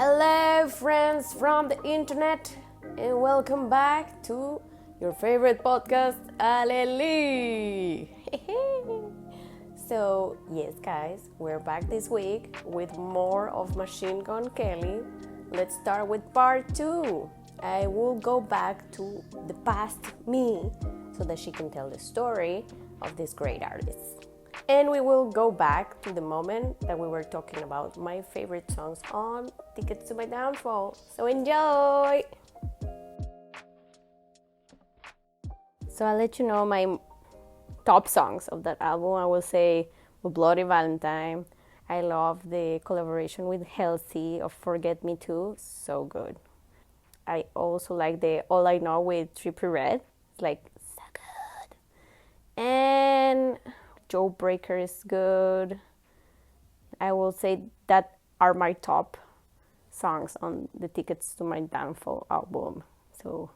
Hello, friends from the internet, and welcome back to your favorite podcast, Aleli. So, yes, guys, we're back this week with more of Machine Gun Kelly. Let's start with part 2. I will go back to the past me so that she can tell the story of this great artist. And we will go back to the moment that we were talking about my favorite songs on Tickets to My Downfall. So enjoy! So I'll let you know my top songs of that album. I will say Bloody Valentine. I love the collaboration with Halsey of Forget Me Too. So good. I also like the All I Know with Trippie Redd. It's like so good. And Jawbreaker is good. I will say that are my top songs on the Tickets to My Downfall album. So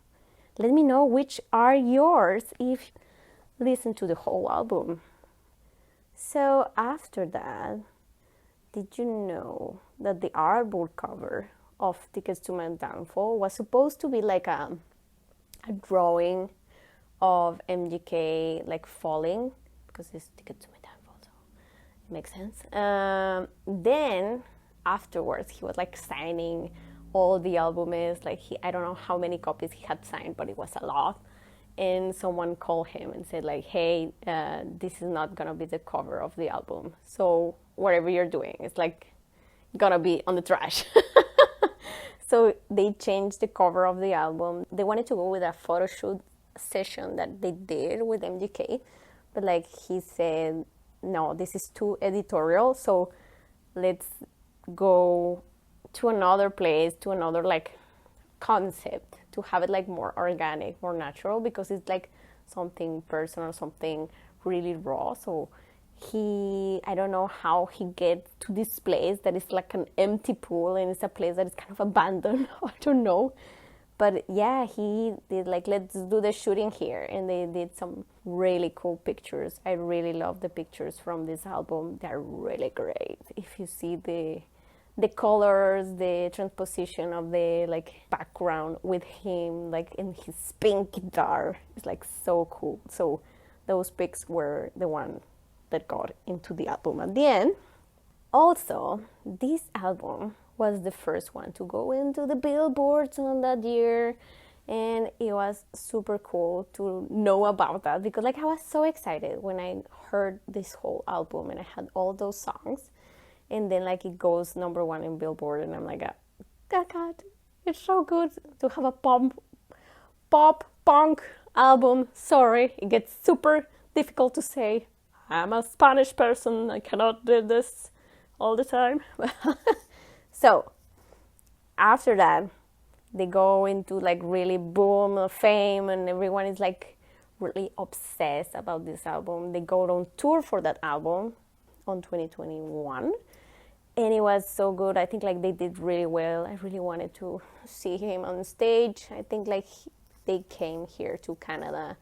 let me know which are yours if you listen to the whole album. So after that, did you know that the artboard cover of Tickets to My Downfall was supposed to be like a drawing of MGK like falling, because it's Ticket to My Downfall, so it makes sense. Then afterwards, he was like signing all the albums. Like I don't know how many copies he had signed, but it was a lot. And someone called him and said like, "Hey, this is not gonna be the cover of the album. So whatever you're doing, it's like gonna be on the trash." So they changed the cover of the album. They wanted to go with a photo shoot session that they did with MGK. But like he said, no, this is too editorial, so let's go to another place, to another like concept, to have it like more organic, more natural, because it's like something personal, something really raw. So I don't know how he gets to this place that is like an empty pool and it's a place that is kind of abandoned. I don't know. But yeah, he did like, let's do the shooting here. And they did some really cool pictures. I really love the pictures from this album. They're really great. If you see the colors, the transposition of the like background with him, like in his pink guitar, it's like so cool. So those pics were the one that got into the album at the end. Also, this album was the first one to go into the billboards on that year, and it was super cool to know about that, because like I was so excited when I heard this whole album and I had all those songs, and then like it goes number 1 in Billboard, and I'm like, oh God, it's so good to have a pop punk album. Sorry, it gets super difficult to say. I'm a Spanish person, I cannot do this all the time. So after that, they go into like really boom of fame, and everyone is like really obsessed about this album. They go on tour for that album on 2021, and it was so good. I think like they did really well. I really wanted to see him on stage. I think like they came here to Canada,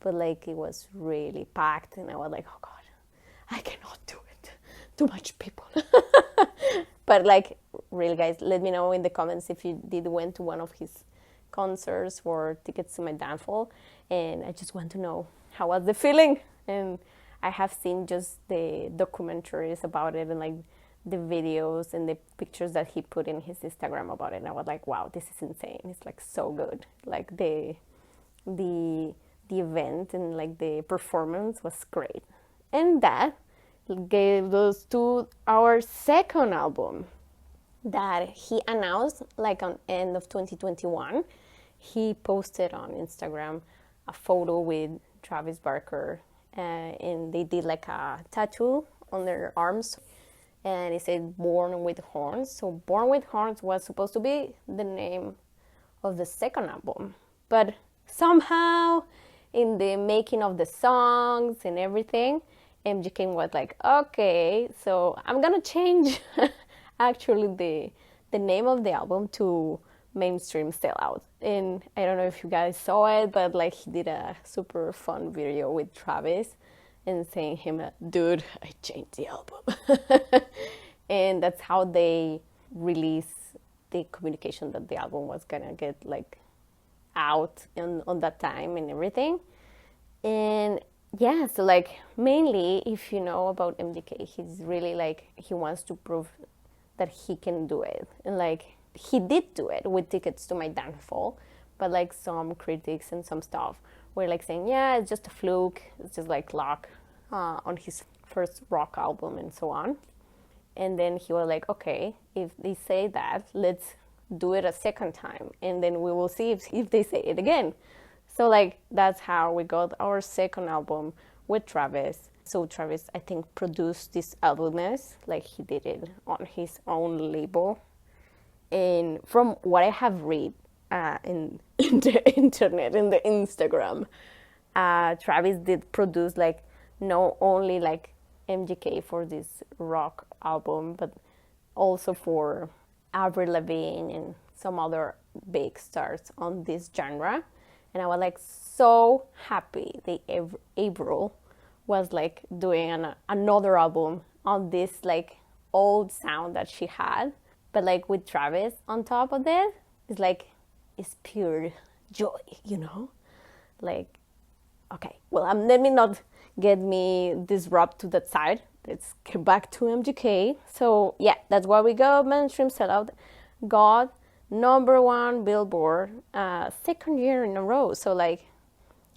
but like it was really packed, and I was like, oh God, I cannot do it. Too much people. But like, really, guys, let me know in the comments if you did went to one of his concerts or Tickets to My Downfall, and I just want to know how was the feeling. And I have seen just the documentaries about it and like the videos and the pictures that he put in his Instagram about it, and I was like, wow, this is insane. It's like so good. Like the event and like the performance was great, and that gave us to our second album that he announced like on end of 2021. He posted on Instagram a photo with Travis Barker, and they did like a tattoo on their arms, and it said Born with Horns. So Born with Horns was supposed to be the name of the second album, but somehow in the making of the songs and everything, MGK was like, okay, so I'm gonna change actually the name of the album to Mainstream Sellout. And I don't know if you guys saw it, but like he did a super fun video with Travis and saying him, dude, I changed the album. And that's how they release the communication that the album was gonna get like out on that time and everything. And yeah, so like mainly if you know about MGK, he's really like, he wants to prove that he can do it. And like he did do it with Tickets to My Downfall, but like some critics and some stuff were like saying, yeah, it's just a fluke, it's just like luck on his first rock album and so on. And then he was like, okay, if they say that, let's do it a second time, and then we will see if they say it again. So like that's how we got our second album with Travis. So Travis, I think, produced this albumness, like he did it on his own label. And from what I have read in the internet, in the Instagram, Travis did produce like not only like MGK for this rock album, but also for Avril Lavigne and some other big stars on this genre. And I was like so happy that Avril was like doing another album on this like old sound that she had, but like with Travis on top of it, it's like, it's pure joy, you know? Like, okay, well, let me not get me disrupt to that side. Let's get back to MGK. So yeah, that's why we got Mainstream Sellout. Got #1 Billboard, second year in a row. So like,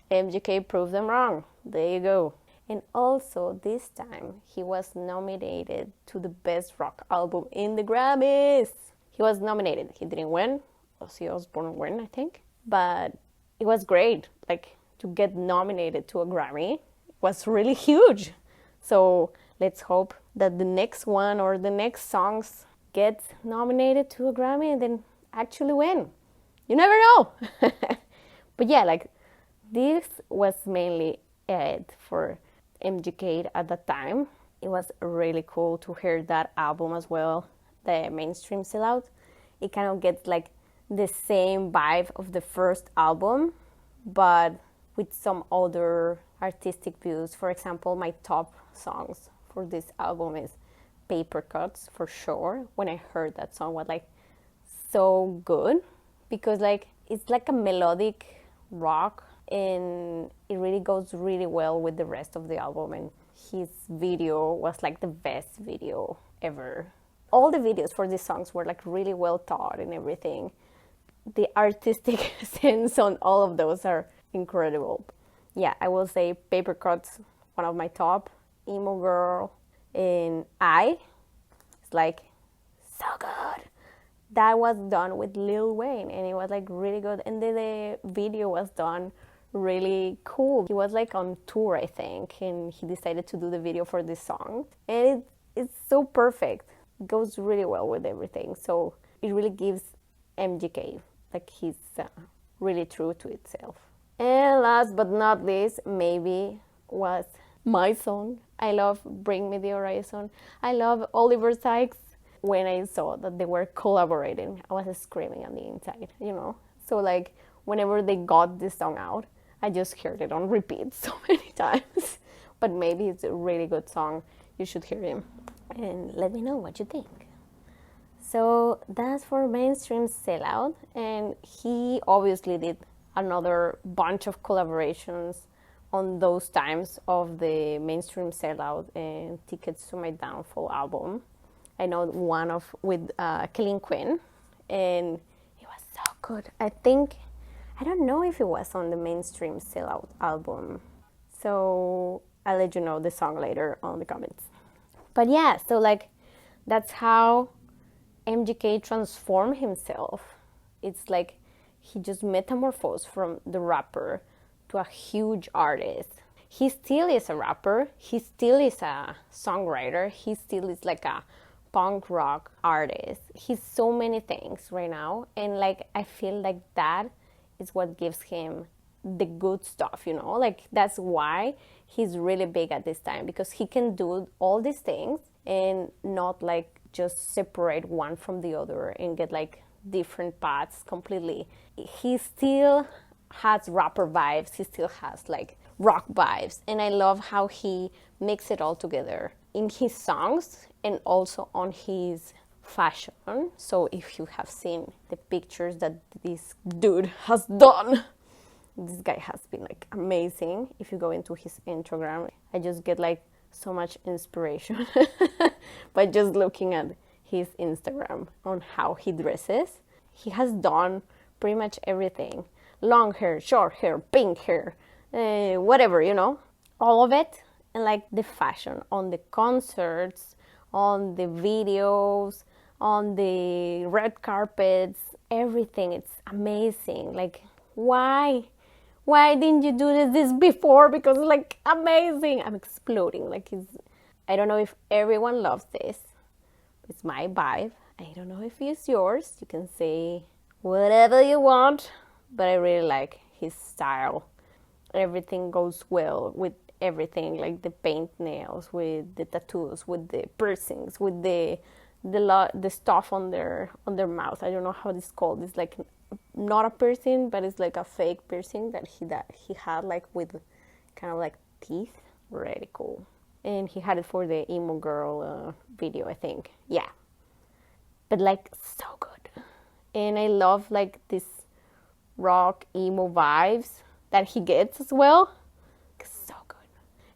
MGK proved them wrong. There you go. And also this time he was nominated to the Best Rock Album in the Grammys. He was nominated. He didn't win. Ozzy Osbourne won, I think. But it was great. Like, to get nominated to a Grammy was really huge. So let's hope that the next one or the next songs get nominated to a Grammy and then actually win. You never know. But yeah, like, this was mainly it for MGK at that time. It was really cool to hear that album as well, the Mainstream Sellout. It kind of gets like the same vibe of the first album, but with some other artistic views. For example, my top songs for this album is Paper Cuts, for sure. When I heard that song, was like so good, because like it's like a melodic rock, and it really goes really well with the rest of the album. And his video was like the best video ever. All the videos for these songs were like really well thought and everything. The artistic sense on all of those are incredible. Yeah, I will say Paper Cuts, one of my top. Emo Girl, and it's like so good. That was done with Lil Wayne, and it was like really good. And then the video was done really cool. He was like on tour, I think, and he decided to do the video for this song, and it's so perfect. It goes really well with everything. So it really gives MGK, like, he's really true to itself. And last but not least, maybe was my song. I love Bring Me the Horizon. I love Oliver Sykes. When I saw that they were collaborating, I was screaming on the inside, you know? So like, whenever they got this song out, I just heard it on repeat so many times. But maybe it's a really good song. You should hear him. And let me know what you think. So that's for Mainstream Sellout. And he obviously did another bunch of collaborations on those times of the Mainstream Sellout and Tickets to My Downfall album. I know one with Killing Queen, and it was so good. I don't know if it was on the Mainstream Sellout album. So I'll let you know the song later on the comments. But yeah, so like, that's how MGK transformed himself. It's like he just metamorphosed from the rapper to a huge artist. He still is a rapper. He still is a songwriter. He still is like a punk rock artist. He's so many things right now. And like, I feel like that is what gives him the good stuff, you know? Like, that's why he's really big at this time, because he can do all these things and not like just separate one from the other and get like different paths completely. He still has rapper vibes. He still has like rock vibes. And I love how he mixes it all together in his songs and also on his fashion. So if you have seen the pictures that this dude has done, this guy has been like amazing. If you go into his Instagram, I just get like so much inspiration by just looking at his Instagram on how he dresses. He has done pretty much everything. Long hair, short hair, pink hair, whatever, all of it. And like the fashion on the concerts, on the videos, on the red carpets, everything. It's amazing. Like, why didn't you do this before? Because it's like amazing. I'm exploding. Like, I don't know if everyone loves this. It's my vibe. I don't know if it's yours. You can say whatever you want, but I really like his style. Everything goes well with everything, like the paint nails, with the tattoos, with the piercings, with the stuff on their mouth. I don't know how this is called. It's like not a piercing, but it's like a fake piercing that he had like with kind of like teeth. Really cool. And he had it for the emo girl video, I think. Yeah, but like so good. And I love like this rock emo vibes that he gets as well. So good.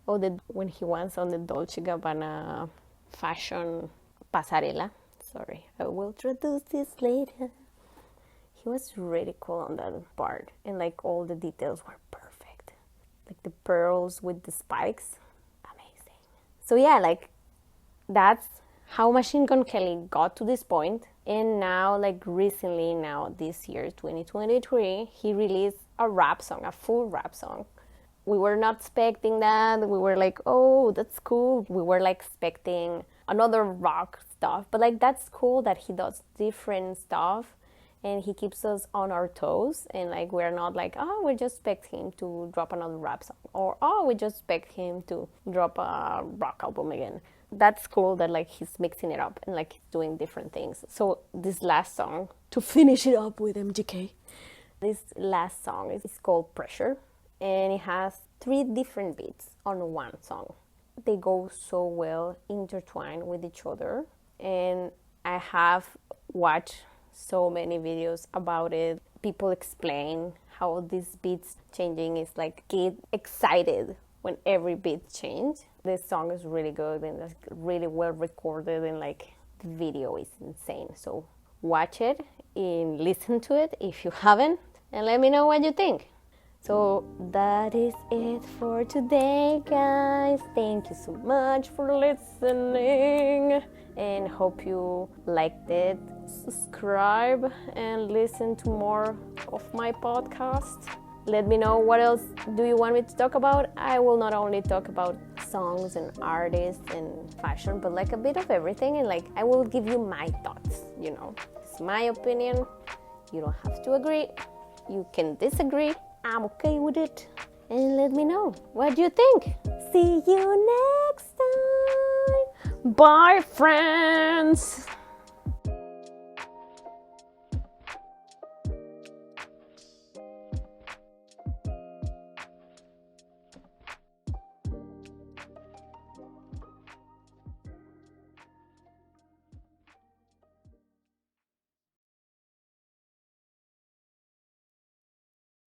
Oh, when he was on the Dolce & Gabbana fashion pasarela. Sorry, I will introduce this later. He was really cool on that part, and like all the details were perfect. Like the pearls with the spikes, amazing. So yeah, like that's how Machine Gun Kelly got to this point. And now, like recently, now this year, 2023, he released a rap song, a full rap song. We were not expecting that. We were like, oh, that's cool. We were like expecting another rock stuff, but like that's cool that he does different stuff and he keeps us on our toes, and like we're not like, oh, we just expect him to drop another rap song, or oh, we just expect him to drop a rock album again. That's cool that like he's mixing it up and like he's doing different things. So this last song, to finish it up with MGK, this last song is called Pressure, and it has 3 different beats on one song. They go so well intertwined with each other, and I have watched so many videos about it. People explain how these beats changing is like get excited when every beat change. This song is really good and it's really well recorded, and like the video is insane. So watch it and listen to it if you haven't, and let me know what you think. So that is it for today, guys. Thank you so much for listening, and hope you liked it. Subscribe and listen to more of my podcast. Let me know what else do you want me to talk about. I will not only talk about songs and artists and fashion, but like a bit of everything, and like I will give you my thoughts. It's my opinion. You don't have to agree. You can disagree. I'm okay with it. And let me know what you think. See you next time. Bye, friends.